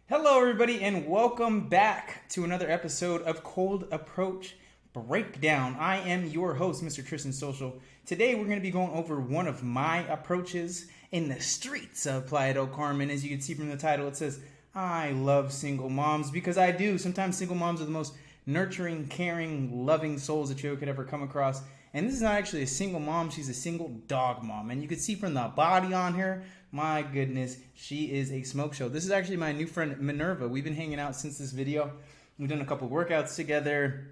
Hello, everybody, and welcome back to another episode of Cold Approach Breakdown. I am your host, Mr. Tristan Social. Today, we're going to be going over one of my approaches in the streets of Playa del Carmen. As you can see from the title, it says, I love single moms, because I do. Sometimes single moms are the most nurturing, caring, loving souls that you could ever come across. And this is not actually a single mom, she's a single dog mom. And you can see from the body on her, my goodness, she is a smoke show. This is actually my new friend Minerva. We've been hanging out since this video. We've done a couple workouts together.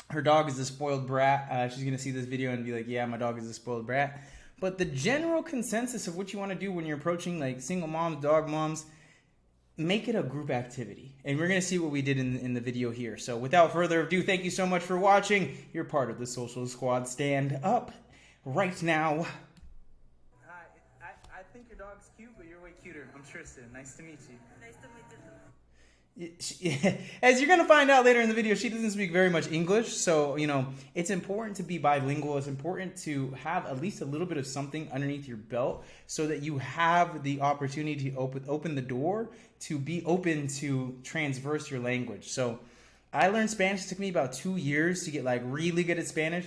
Her dog is a spoiled brat. She's going to see this video and be like, yeah, my dog is a spoiled brat. But the general consensus of what you want to do when you're approaching like single moms, dog moms, make it a group activity. And we're going to see what we did in the video here. So without further ado, thank you so much for watching. You're part of the Social Squad. Stand up right now. Hi, I think your dog's cute, but you're way cuter. I'm Tristan. Nice to meet you. Nice to meet you too. As you're going to find out later in the video, she doesn't speak very much English. So, it's important to be bilingual. It's important to have at least a little bit of something underneath your belt so that you have the opportunity to open the door to be open to transverse your language. So I learned Spanish. It took me about 2 years to get like really good at Spanish.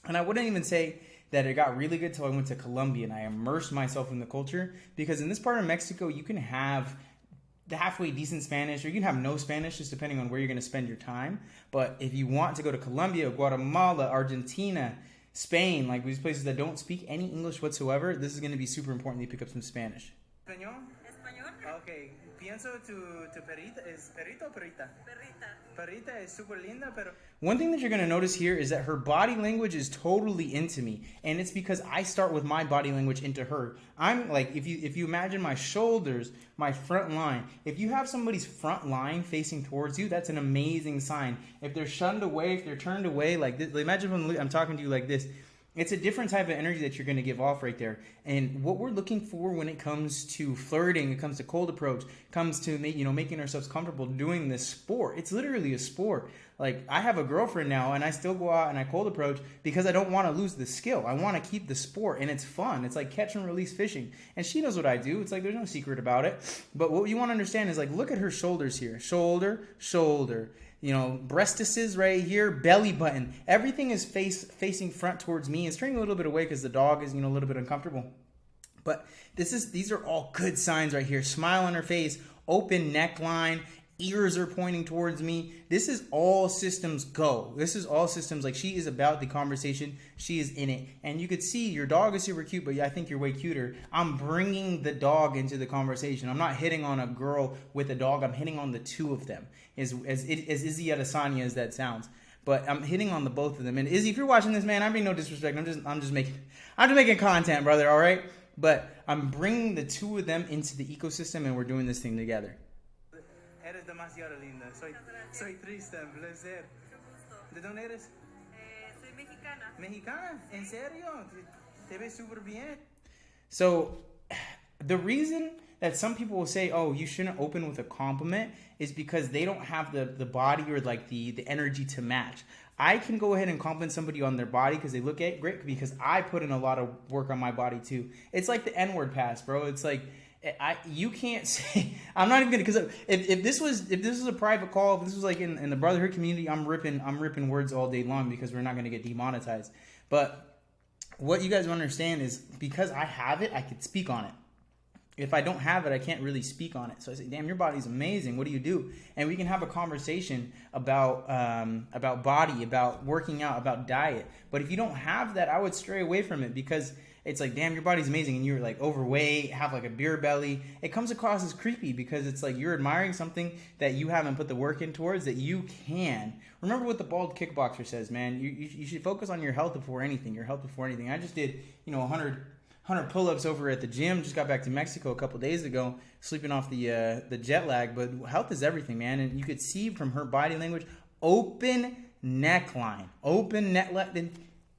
And I wouldn't even say that it got really good till I went to Colombia and I immersed myself in the culture, because in this part of Mexico, you can have the halfway decent Spanish, or you can have no Spanish, just depending on where you're going to spend your time. But if you want to go to Colombia, Guatemala, Argentina, Spain, like these places that don't speak any English whatsoever, this is going to be super important that you pick up some Spanish. Español. Okay, pienso tu perrita, ¿es perrito o perrita? Perrita. Perrita es super linda, pero... One thing that you're going to notice here is that her body language is totally into me. And it's because I start with my body language into her. I'm like, if you imagine my shoulders, my front line, if you have somebody's front line facing towards you, that's an amazing sign. If they're shunned away, if they're turned away like this, imagine when I'm talking to you like this. It's a different type of energy that you're going to give off right there. And what we're looking for when it comes to flirting, it comes to cold approach, comes to making ourselves comfortable doing this sport. It's literally a sport. Like, I have a girlfriend now, and I still go out and I cold approach because I don't want to lose the skill. I want to keep the sport, and it's fun. It's like catch and release fishing. And she knows what I do. It's like there's no secret about it. But what you want to understand is, like, look at her shoulders here. Shoulder, shoulder. Breastises right here, belly button. Everything is facing front towards me. It's turning a little bit away because the dog is, a little bit uncomfortable. But these are all good signs right here. Smile on her face, open neckline, ears are pointing towards me. This is all systems go. This is all systems, like, she is about the conversation. She is in it. And you could see your dog is super cute, but I think you're way cuter. I'm bringing the dog into the conversation. I'm not hitting on a girl with a dog. I'm hitting on the two of them. As Izzy Adesanya as that sounds. But I'm hitting on the both of them. And Izzy, if you're watching this, man, I mean no disrespect. I'm just making content, brother, all right? But I'm bringing the two of them into the ecosystem, and we're doing this thing together. Eres demasiado linda. Soy Tristan, placer. ¿De dónde eres? Soy mexicana. ¿Mexicana? ¿En serio? Te ves súper bien. So, the reason that some people will say, oh, you shouldn't open with a compliment is because they don't have the body or like the energy to match. I can go ahead and compliment somebody on their body because they look great, because I put in a lot of work on my body too. It's like the N-word pass, bro. It's like, you can't say, I'm not even gonna, because if this was a private call, if this was like in the brotherhood community, I'm ripping words all day long because we're not gonna get demonetized. But what you guys want to understand is, because I have it, I could speak on it. If I don't have it, I can't really speak on it. So I say, damn, your body's amazing. What do you do? And we can have a conversation about body, about working out, about diet. But if you don't have that, I would stray away from it, because it's like, damn, your body's amazing, and you're like overweight, have like a beer belly. It comes across as creepy because it's like you're admiring something that you haven't put the work in towards that you can. Remember what the bald kickboxer says, man. You should focus on your health before anything. Your health before anything. I just did, 100 pull-ups over at the gym. Just got back to Mexico a couple days ago, sleeping off the jet lag. But health is everything, man. And you could see from her body language, open neckline, open neckline.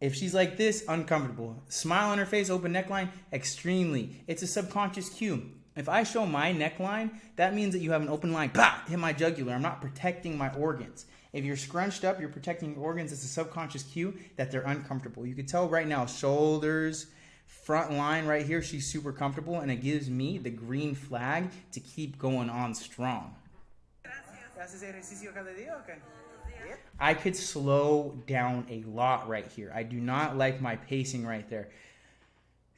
If she's like this, uncomfortable. Smile on her face, open neckline, extremely. It's a subconscious cue. If I show my neckline, that means that you have an open line. Bah! Hit my jugular. I'm not protecting my organs. If you're scrunched up, you're protecting your organs. It's a subconscious cue that they're uncomfortable. You can tell right now, shoulders, front line right here, she's super comfortable, and it gives me the green flag to keep going on strong. ¿Haces ejercicio cada día o qué? I could slow down a lot right here. I do not like my pacing right there.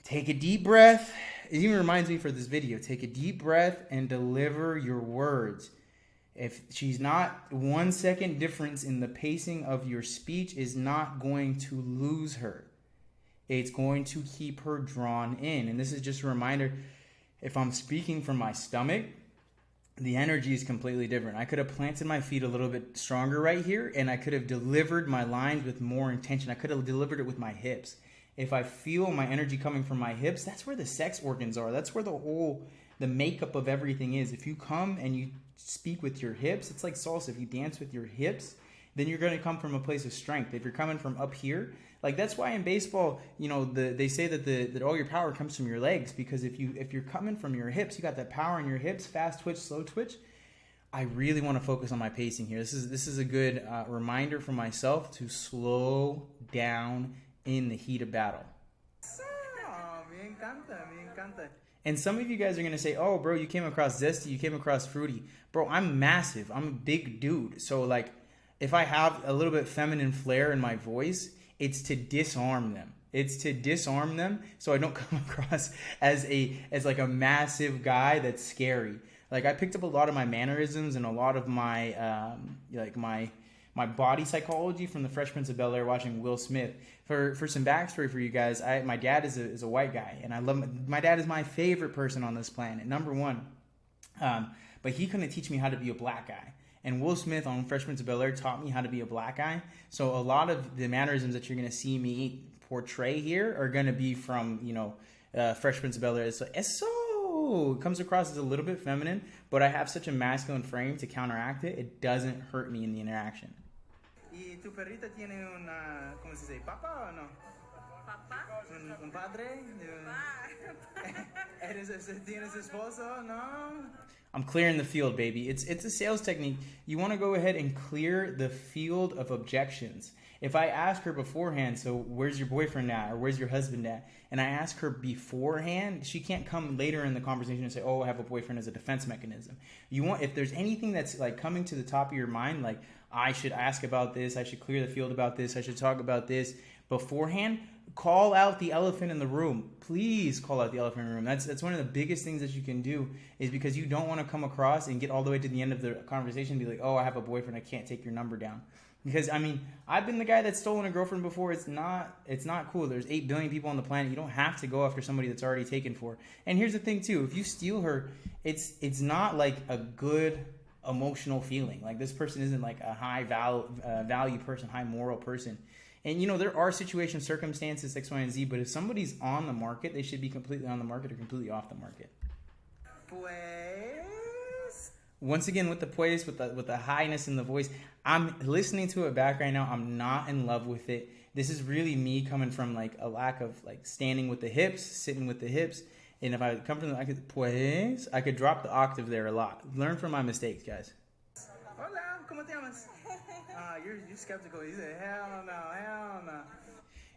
Take a deep breath. It even reminds me for this video. Take a deep breath and deliver your words. If she's not 1 second difference in the pacing of your speech is not going to lose her. It's going to keep her drawn in. And this is just a reminder, if I'm speaking from my stomach, the energy is completely different. I could have planted my feet a little bit stronger right here, and I could have delivered my lines with more intention. I could have delivered it with my hips. If I feel my energy coming from my hips, that's where the sex organs are. That's where the makeup of everything is. If you come and you speak with your hips, it's like salsa. If you dance with your hips, then you're going to come from a place of strength. If you're coming from up here, like that's why in baseball, you know, they say that all your power comes from your legs, because if you're coming from your hips, you got that power in your hips, fast twitch, slow twitch. I really want to focus on my pacing here. This is a good reminder for myself to slow down in the heat of battle. Me encanta. And some of you guys are going to say, oh, bro, you came across zesty, you came across fruity. Bro, I'm massive. I'm a big dude. So, like, if I have a little bit feminine flair in my voice, it's to disarm them. It's to disarm them so I don't come across as like a massive guy that's scary. Like, I picked up a lot of my mannerisms and a lot of my, my body psychology from the Fresh Prince of Bel-Air watching Will Smith. For some backstory for you guys, my dad is a white guy, and I love my dad is my favorite person on this planet, number one. But he couldn't teach me how to be a black guy. And Will Smith on Fresh Prince of Bel-Air taught me how to be a black guy. So a lot of the mannerisms that you're going to see me portray here are going to be from, you know, Fresh Prince of Bel-Air. So it comes across as a little bit feminine, but I have such a masculine frame to counteract it. It doesn't hurt me in the interaction. ¿Y tu perrita tiene una, ¿cómo se dice, papá o no? ¿Papá? ¿Un padre? ¿Tienes esposo? No? I'm clearing the field, baby. It's a sales technique. You want to go ahead and clear the field of objections. If I ask her beforehand, so where's your boyfriend at, or where's your husband at, and I ask her beforehand, she can't come later in the conversation and say, oh, I have a boyfriend as a defense mechanism. You want, if there's anything that's like coming to the top of your mind, like I should ask about this, I should clear the field about this, I should talk about this beforehand, call out the elephant in the room. Please call out the elephant in the room. That's one of the biggest things that you can do, is because you don't want to come across and get all the way to the end of the conversation and be like, oh, I have a boyfriend, I can't take your number down. Because, I mean, I've been the guy that's stolen a girlfriend before. It's not cool. There's 8 billion people on the planet. You don't have to go after somebody that's already taken for. And here's the thing, too. If you steal her, it's not like a good emotional feeling. Like, this person isn't like a high value person, high moral person. And, you know, there are situations, circumstances, X, Y, and Z, but if somebody's on the market, they should be completely on the market or completely off the market. Pues. Once again, with the pues, with the highness in the voice, I'm listening to it back right now. I'm not in love with it. This is really me coming from, like, a lack of, like, standing with the hips, sitting with the hips. And if I come from I could drop the octave there a lot. Learn from my mistakes, guys. Hola, ¿cómo te llamas? You're skeptical. You say, hell no.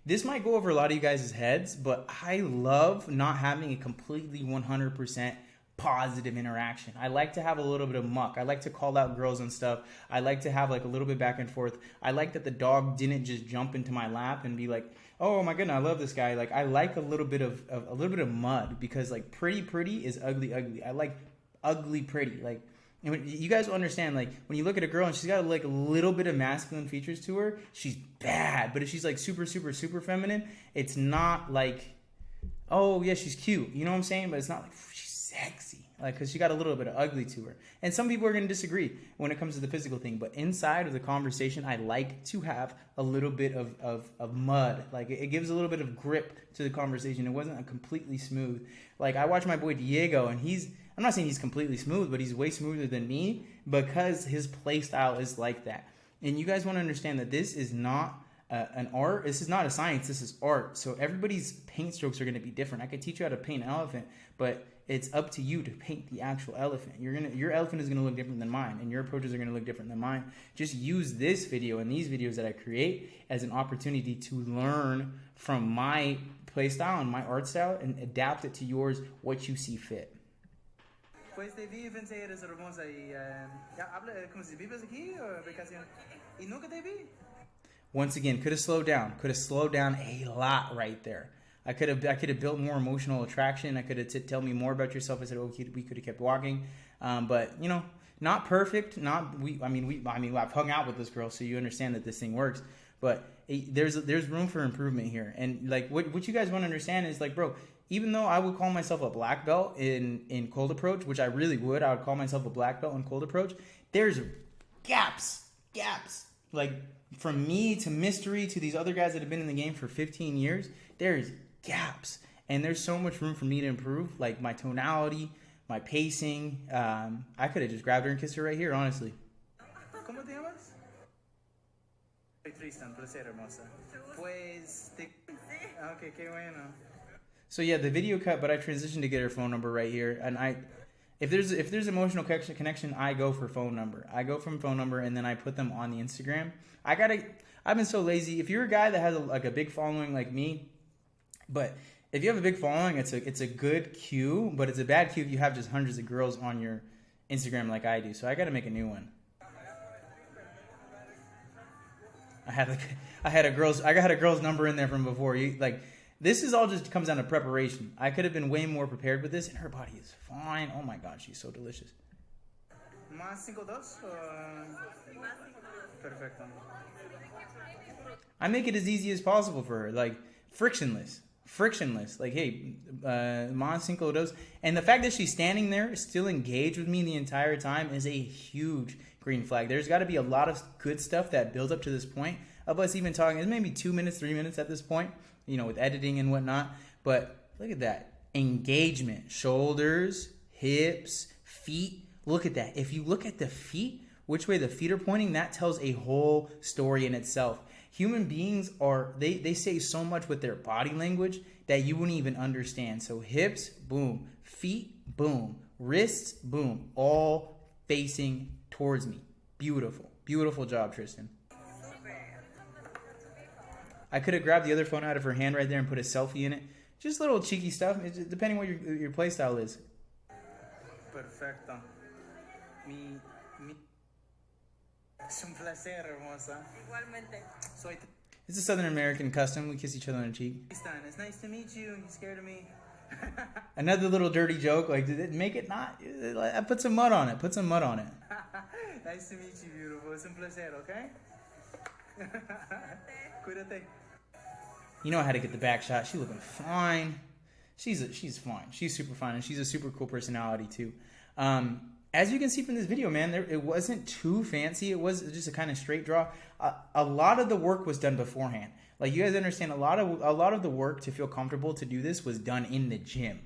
This might go over a lot of you guys' heads, but I love not having a completely 100% positive interaction. I like to have a little bit of muck. I like to call out girls and stuff. I like to have like a little bit back and forth. I like that the dog didn't just jump into my lap and be like, oh my goodness, I love this guy. Like, I like a little bit of mud, because like pretty is ugly. I like ugly pretty. Like, and you guys will understand, like, when you look at a girl and she's got like a little bit of masculine features to her, she's bad. But if she's like super feminine, it's not like, oh yeah, she's cute. You know what I'm saying? But it's not like she's sexy. Like, because she got a little bit of ugly to her. And some people are going to disagree when it comes to the physical thing. But inside of the conversation, I like to have a little bit of mud. Like, it gives a little bit of grip to the conversation. It wasn't a completely smooth. Like, I watch my boy Diego, and I'm not saying he's completely smooth, but he's way smoother than me because his play style is like that. And you guys want to understand that this is not an art. This is not a science. This is art. So everybody's paint strokes are going to be different. I could teach you how to paint an elephant, but it's up to you to paint the actual elephant. Your elephant is going to look different than mine, and your approaches are going to look different than mine. Just use this video and these videos that I create as an opportunity to learn from my play style and my art style and adapt it to yours, what you see fit. Pues te vi, pensé eres hermosa y ya habla como si vives aquí o vacación. Y nunca te vi. Once again, could have slowed down. Could have slowed down a lot right there. I could have built more emotional attraction. I could have tell me more about yourself. I said, oh, we could have kept walking, but you know, not perfect. Not we. I mean, I've hung out with this girl, so you understand that this thing works. But there's room for improvement here. And like what you guys want to understand is like, bro, even though I would call myself a black belt in cold approach, which I really would, I would call myself a black belt in cold approach. There's gaps. Like from me to Mystery to these other guys that have been in the game for 15 years, there's gaps. And there's so much room for me to improve, like my tonality, my pacing. I could have just grabbed her and kissed her right here, honestly. ¿Cómo te llamas? Soy Tristan, placer, hermosa. Pues okay, qué bueno. So yeah, the video cut, but I transitioned to get her phone number right here. And if there's emotional connection, I go for phone number. I go from phone number and then I put them on the Instagram. I've been so lazy. If you're a guy that has a big following like me, but if you have a big following, it's a good cue, but it's a bad cue if you have just hundreds of girls on your Instagram like I do. So I got to make a new one. I had a girl's number in there from before. This is all just comes down to preparation. I could have been way more prepared with this, and her body is fine. Oh my God, she's so delicious. Más 5-2 Perfecto. I make it as easy as possible for her, like frictionless. Like, hey, más 5-2. And the fact that she's standing there, still engaged with me the entire time, is a huge green flag. There's got to be a lot of good stuff that builds up to this point of us even talking. It's maybe 2 minutes, 3 minutes at this point, you know, with editing and whatnot. But look at that engagement, shoulders, hips, feet. Look at that. If you look at the feet, which way the feet are pointing, that tells a whole story in itself. Human beings they say so much with their body language that you wouldn't even understand. So hips, boom. Feet, boom. Wrists, boom. All facing towards me. Beautiful. Beautiful job, Tristan. I could have grabbed the other phone out of her hand right there and put a selfie in it. Just little cheeky stuff, depending what your play style is. Perfecto. Es un placer, hermosa. Igualmente. It's a Southern American custom. We kiss each other on the cheek. It's nice to meet you. You scared of me. Another little dirty joke. Like, did it make it not? I put some mud on it. Nice to meet you, beautiful. Es un placer, okay? Cuídate. You know how to get the back shot. She's looking fine. She's fine. She's super fine, and she's a super cool personality too. As you can see from this video, man, it wasn't too fancy. It was just a kind of straight draw. A lot of the work was done beforehand. Like, you guys understand, a lot of the work to feel comfortable to do this was done in the gym.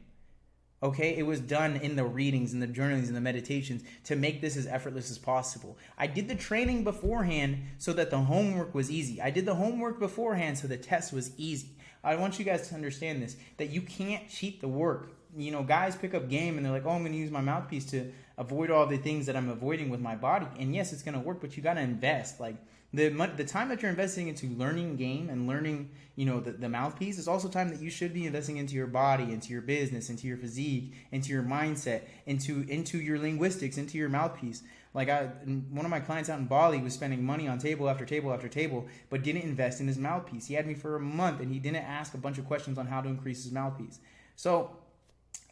Okay, it was done in the readings and the journalings and the meditations to make this as effortless as possible. I did the training beforehand so that the homework was easy. I did the homework beforehand so the test was easy. I want you guys to understand this, that you can't cheat the work. You know, guys pick up game and they're like, oh, I'm going to use my mouthpiece to avoid all the things that I'm avoiding with my body. And yes, it's going to work, but you got to invest. Like, the time that you're investing into learning game and learning, you know, the mouthpiece is also time that you should be investing into your body, into your business, into your physique, into your mindset, into your linguistics, into your mouthpiece. Like, one of my clients out in Bali was spending money on table after table after table, but didn't invest in his mouthpiece. He had me for a month, and he didn't ask a bunch of questions on how to increase his mouthpiece. So,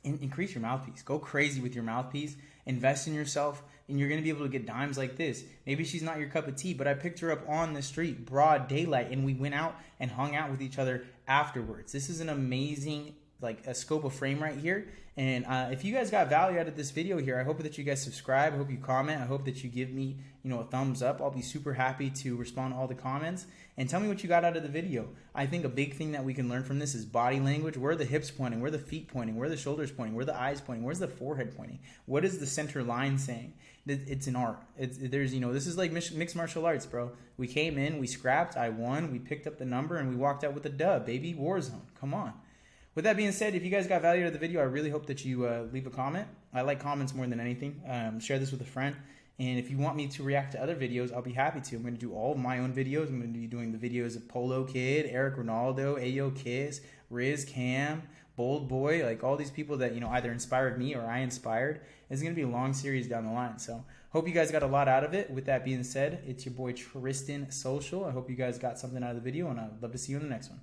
increase your mouthpiece. Go crazy with your mouthpiece. Invest in yourself, and you're going to be able to get dimes like this. Maybe she's not your cup of tea, but I picked her up on the street, broad daylight, and we went out and hung out with each other afterwards. This is an amazing, like, a scope of frame right here. And if you guys got value out of this video here, I hope that you guys subscribe. I hope you comment. I hope that you give me, you know, a thumbs up. I'll be super happy to respond to all the comments. And tell me what you got out of the video. I think a big thing that we can learn from this is body language. Where are the hips pointing? Where are the feet pointing? Where are the shoulders pointing? Where are the eyes pointing? Where's the forehead pointing? What is the center line saying? It's an art. There's, you know, this is like mixed martial arts, bro. We came in, we scrapped, I won, we picked up the number, and we walked out with a dub, baby. Warzone. Come on. With that being said, if you guys got value out of the video, I really hope that you leave a comment. I like comments more than anything. Share this with a friend. And if you want me to react to other videos, I'll be happy to. I'm going to do all of my own videos. I'm going to be doing the videos of Polo Kid, Eric Ronaldo, Ayo Kiss, Riz Cam, Bold Boy, like all these people that, either inspired me or I inspired. It's going to be a long series down the line. So hope you guys got a lot out of it. With that being said, it's your boy Tristan Social. I hope you guys got something out of the video, and I'd love to see you in the next one.